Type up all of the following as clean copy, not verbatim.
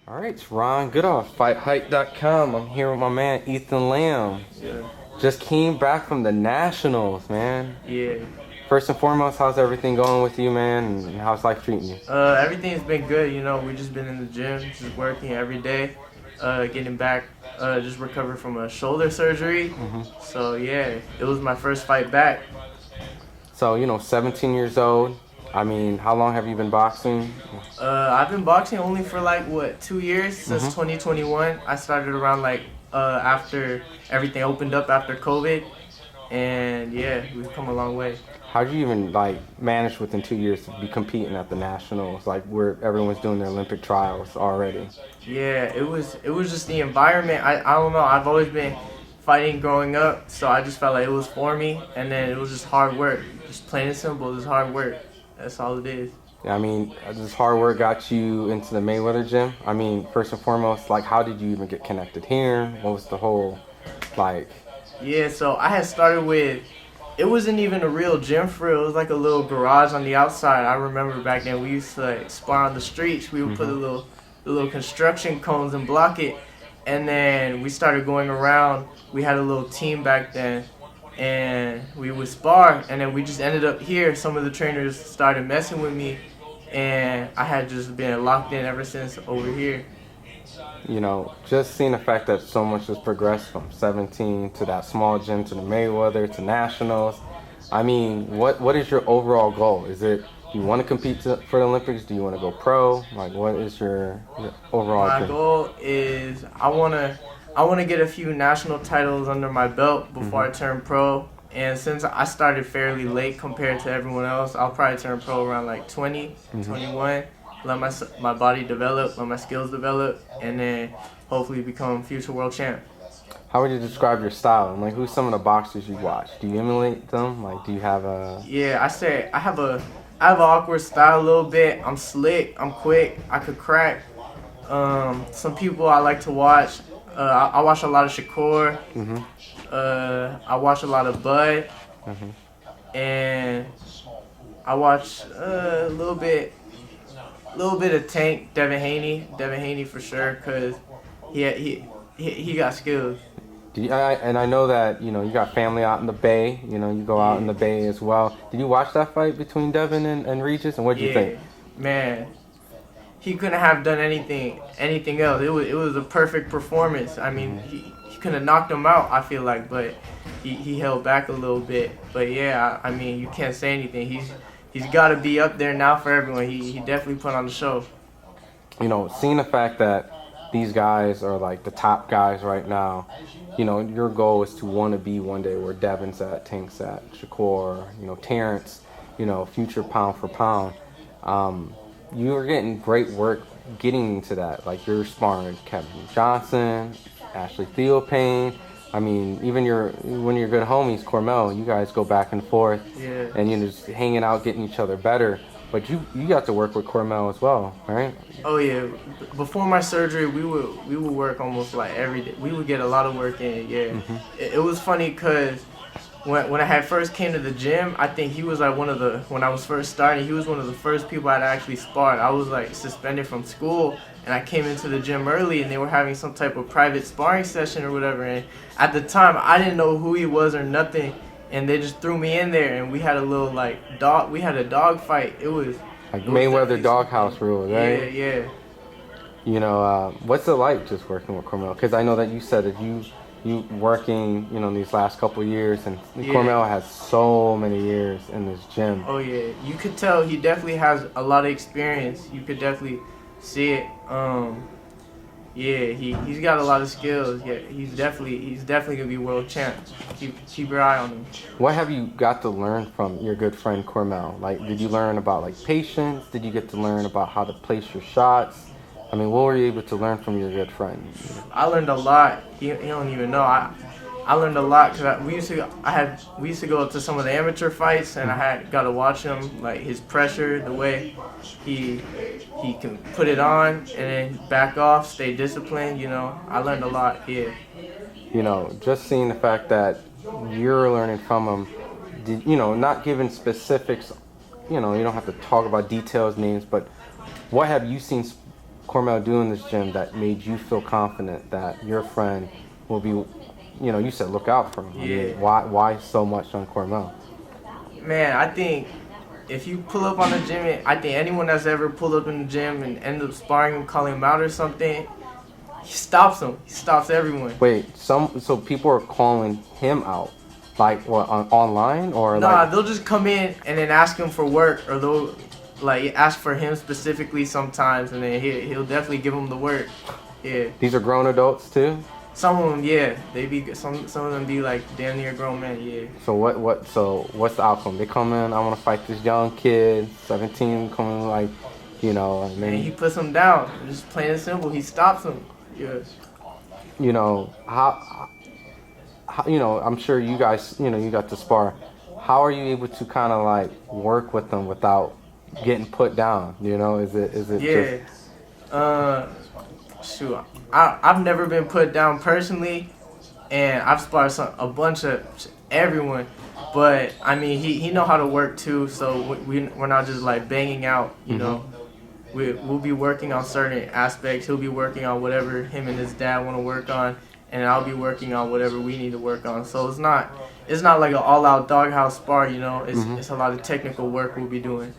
All right, it's Ron Goodoff, FightHype.com. I'm here with my man Eithan Lim. Yeah. Just came back from the Nationals, man. Yeah. First and foremost, how's everything going with you, man? And how's life treating you? Everything's been good. We just been in the gym, just working every day, getting back, just recovered from a shoulder surgery. So yeah, it was my first fight back. So, 17 years old. I mean, how long have you been boxing? I've been boxing only for 2 years, since 2021. I started around after everything opened up after COVID, and yeah, we've come a long way. How did you even manage within 2 years to be competing at the Nationals, where everyone's doing their Olympic trials already? Yeah, it was just the environment. I don't know. I've always been fighting growing up, so I just felt like it was for me, and then it was just hard work. Just plain and simple, just hard work. That's all it is. Yeah, I mean, this hard work got you into the Mayweather gym. I mean, first and foremost, how did you even get connected here? What was the whole, Yeah, so I had started with, it wasn't even a real gym for real. It was like a little garage on the outside. I remember back then we used to spar on the streets. We would put the little construction cones and block it. And then we started going around. We had a little team back then, and we would spar, and then we just ended up here. Some of the trainers started messing with me, and I had just been locked in ever since over here. Just seeing the fact that so much has progressed from 17 to that small gym to the Mayweather to Nationals. I mean, what is your overall goal? Is it, do you want to compete for the Olympics? Do you want to go pro? What is your overall My dream? goal is I wanna get a few national titles under my belt before I turn pro. And since I started fairly late compared to everyone else, I'll probably turn pro around 20, 21. Let my body develop, let my skills develop, and then hopefully become future world champ. How would you describe your style? And who's some of the boxers you watch? Do you emulate them? Do you have a... Yeah, I have an awkward style a little bit. I'm slick, I'm quick, I could crack. Some people I like to watch. I watch a lot of Shakur. I watch a lot of Bud. And I watch a little bit of Tank, Devin Haney for sure, cause he got skills. And I know that you got family out in the Bay. You go out in the Bay as well. Did you watch that fight between Devin and Regis? And what did you think? Man, he couldn't have done anything else. It was a perfect performance. I mean, he could have knocked him out, I feel like, but he held back a little bit. But yeah, I mean, you can't say anything. He's got to be up there now for everyone. He definitely put on the show. Seeing the fact that these guys are the top guys right now, your goal is to want to be one day where Devin's at, Tank's at, Shakur, Terrence, future pound for pound. You are getting great work getting into that. You're sparring with Kevin Johnson, Ashley Theopane. I mean, even one of your good homies, Curmel, you guys go back and forth, and you're just hanging out, getting each other better. But you got to work with Curmel as well, right? Oh yeah. Before my surgery, we would work almost every day. We would get a lot of work in. Yeah. It was funny because when I had first came to the gym, I think he was when I was first starting, he was one of the first people I'd actually sparred. I was suspended from school, and I came into the gym early, and they were having some type of private sparring session or whatever. And at the time, I didn't know who he was or nothing, and they just threw me in there, and we had a little we had a dog fight. It was Mayweather DOGHOUSE rules, right? Yeah. What's it like just working with Curmel? Because I know that you said that you working, these last couple of years, and Curmel has so many years in this gym. Oh yeah, you could tell he definitely has a lot of experience. You could definitely see it. Yeah, he's got a lot of skills. Yeah, he's definitely gonna be world champ. Keep your eye on him. What have you got to learn from your good friend Curmel? Did you learn about patience? Did you get to learn about how to place your shots? I mean, what were you able to learn from your good friend? I learned a lot. He don't even know. I learned a lot because we used to go to some of the amateur fights, and I got to watch him, his pressure, the way he can put it on and then back off, stay disciplined. I learned a lot. Yeah. Just seeing the fact that you're learning from him, not giving specifics. You don't have to talk about details, names, but what have you seen Curmel do in this gym that made you feel confident that your friend will be, you said look out for him. I Yeah. mean, why so much on Curmel? Man, I think if you pull up on the gym, I think anyone that's ever pulled up in the gym and end up sparring him, calling him out or something, he stops him. He stops everyone. Wait, so people are calling him out, like what, online or Nah, like? they'll just come in and then ask him for work, or they'll like ask for him specifically sometimes, and then he'll definitely give them the work. Yeah. These are grown adults too. Some of them, yeah, they be some of them be like damn near grown men, yeah. So what's the outcome? They come in, I want to fight this young kid, 17, coming like, and And then he puts them down. Just plain and simple, he stops them. Yeah. how I'm sure you guys, you got to spar. How are you able to kind of like work with them without getting put down? Is it Yeah. Shoot, I've never been put down personally, and I've sparred a bunch of everyone. But I mean, he know how to work too, so we're not just like banging out. We'll be working on certain aspects. He'll be working on whatever him and his dad want to work on, and I'll be working on whatever we need to work on. So it's not like an all-out doghouse spar. It's a lot of technical work we'll be doing.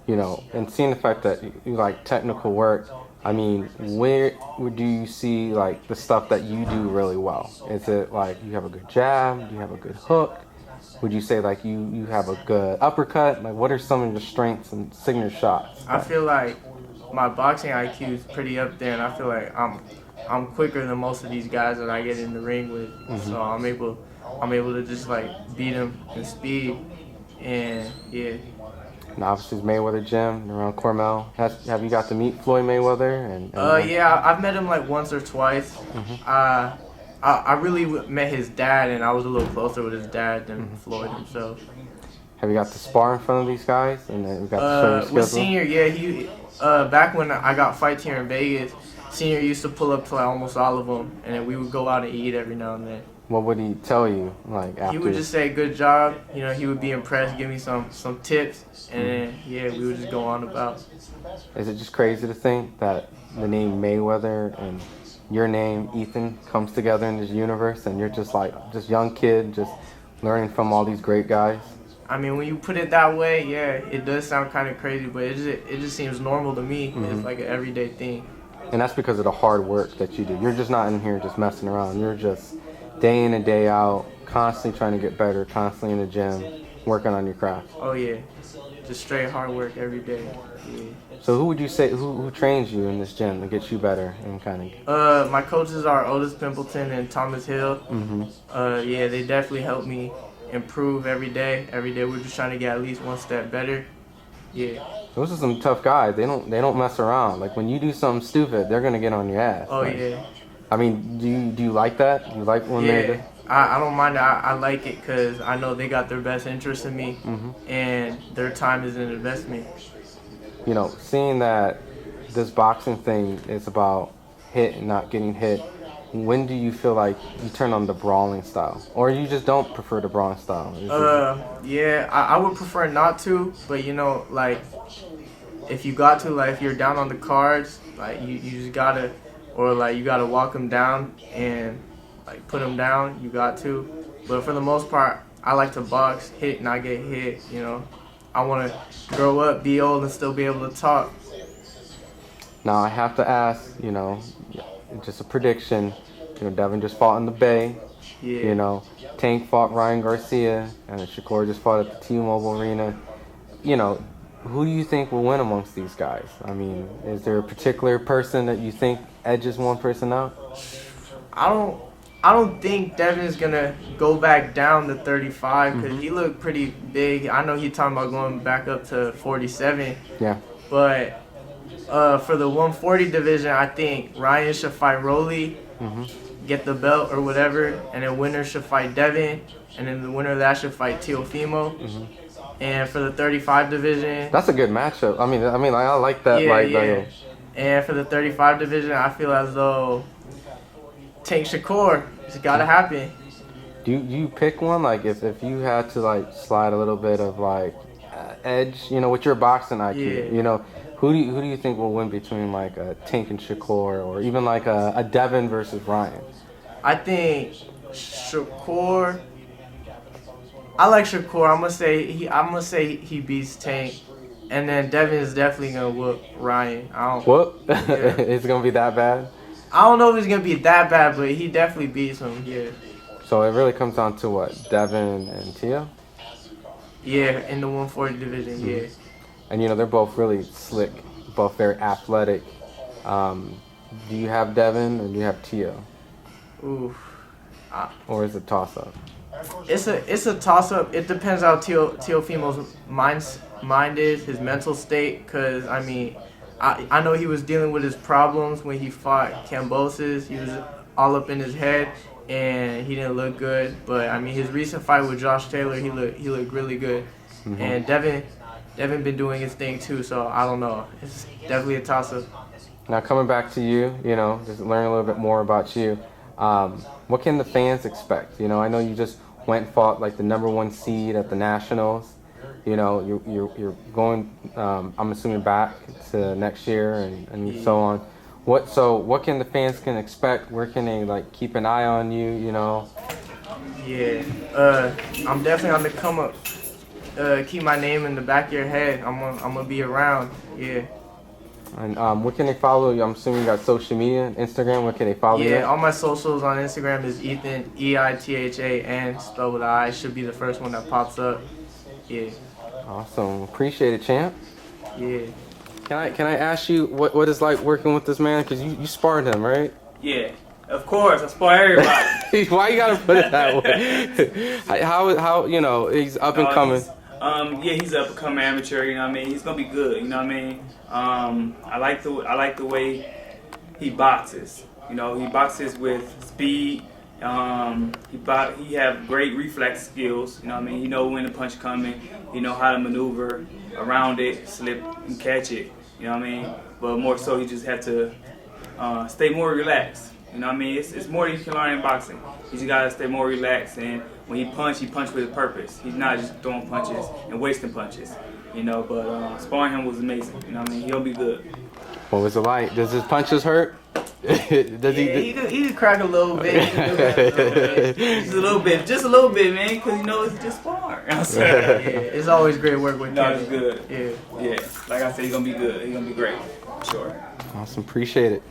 And seeing the fact that you like technical work, I mean, where do you see like the stuff that you do really well? Is it like you have a good jab? Do you have a good hook? Would you say like you have a good uppercut? Like, what are some of your strengths and signature shots? I feel like my boxing IQ is pretty up there, and I feel like I'm quicker than most of these guys that I get in the ring with. So I'm able to just like beat them in speed, and yeah. And obviously, it's Mayweather Gym around Curmel. Have you got to meet Floyd Mayweather? Yeah, I've met him like once or twice. I really met his dad, and I was a little closer with his dad than Floyd himself. Have you got to spar in front of these guys? And then you got to show your With skills? Senior, yeah, he back when I got fights here in Vegas, Senior used to pull up to like almost all of them, and then we would go out and eat every now and then. What would he tell you like after? He would just say, "Good job." He would be impressed, give me some tips, and then yeah, we would just go on about. Is it just crazy to think that the name Mayweather and your name Eithan comes together in this universe, and you're just young kid, just learning from all these great guys? I mean, when you put it that way, yeah, it does sound kind of crazy, but it just seems normal to me. It's like an everyday thing. And that's because of the hard work that you do. You're just not in here just messing around. You're just day in and day out, constantly trying to get better, constantly in the gym, working on your craft. Oh yeah, just straight hard work every day. Yeah. So who would you say who trains you in this gym to get you better and kind of? My coaches are Otis Pimpleton and Thomas Hill. Yeah, they definitely help me improve every day. Every day we're just trying to get at least one step better. Yeah. Those are some tough guys. They don't mess around. Like when you do something stupid, they're gonna get on your ass. Oh like, yeah. I mean, do you like that? Do you like when Yeah. I don't mind it. I like it because I know they got their best interest in me, and their time is an investment. Seeing that this boxing thing is about hit and not getting hit, when do you feel like you turn on the brawling style? Or you just don't prefer the brawling style? Yeah, I would prefer not to, but like, if you got to, like, if you're down on the cards, like, you just gotta, or like, you gotta walk them down and, like, put them down, you got to. But for the most part, I like to box, hit, not get hit, I want to grow up, be old, and still be able to talk. Now, I have to ask, just a prediction. Devin just fought in the Bay. Yeah. Tank fought Ryan Garcia, and Shakur just fought at the T-Mobile Arena. Who do you think will win amongst these guys? I mean, is there a particular person that you think edges one person out? I don't think Devin's gonna go back down to 35 because he looked pretty big. I know he's talking about going back up to 47. Yeah. But for the 140 division, I think Ryan should fight Rolly, get the belt or whatever, and then winner should fight Devin, and then the winner of that should fight Teofimo. And for the 35 division, that's a good matchup. I mean, I like that. Yeah. And for the 35 division, I feel as though Tank Shakur, it's gotta happen. Do you pick one? Like if you had to like slide a little bit of like edge, with your boxing IQ, who do you think will win between like a Tank and Shakur, or even like a Devin versus Ryan? I think Shakur. I like Shakur. I'm gonna say he beats Tank, and then Devin is definitely gonna whoop Ryan. Whoop? Yeah. It's gonna be that bad? I don't know if it's gonna be that bad, but he definitely beats him. Yeah. So it really comes down to what, Devin and Tia? Yeah, in the 140 division. Mm-hmm. Yeah. And you know they're both really slick, both very athletic. Do you have Devin or do you have Tia? Oof. Or is it toss up? It's a toss up. It depends how Teofimo's mind is, his mental state. Cause I mean, I know he was dealing with his problems when he fought Kambosos. He was all up in his head, and he didn't look good. But I mean, his recent fight with Josh Taylor, he looked really good. Mm-hmm. And Devin been doing his thing too. So I don't know. It's definitely a toss up. Now coming back to you, you know, just learning a little bit more about you. What can the fans expect? You know, I know you just went and fought like the #1 seed at the Nationals. You know, you're going, I'm assuming, back to next year and so on. What can the fans can expect? Where can they like keep an eye on you? You know. Yeah, I'm definitely on the come up. Keep my name in the back of your head. I'm gonna be around. Yeah. And where can they follow you? I'm assuming you got social media, Instagram. Where can they follow you? Yeah, all my socials on Instagram is Eithan, EITHAN, spelled with an I. Should be the first one that pops up. Yeah. Awesome. Appreciate it, champ. Yeah. Can I ask you what it's like working with this man? Because you sparred him, right? Yeah. Of course, I spar everybody. Why you gotta put it that way? how you know he's up and coming? Yeah, he's up and coming amateur. You know what I mean? He's gonna be good. You know what I mean? I like the way he boxes. You know, he boxes with speed. He have great reflex skills. You know what I mean? He know when the punch coming. He know how to maneuver around it, slip and catch it. You know what I mean? But more so, he just have to stay more relaxed. You know what I mean? It's more you can learn in boxing. You just gotta stay more relaxed, and when he punch with a purpose. He's not just throwing punches and wasting punches. You know, but sparring him was amazing. You know what I mean? He'll be good. What was it like? Does his punches hurt? He could crack a little bit. Just a little bit, man. Because you know it's just sparring. Yeah, it's always great work with him. No, it's good. Yeah. Like I said, he's gonna be good. He's gonna be great. Sure. Awesome. Appreciate it.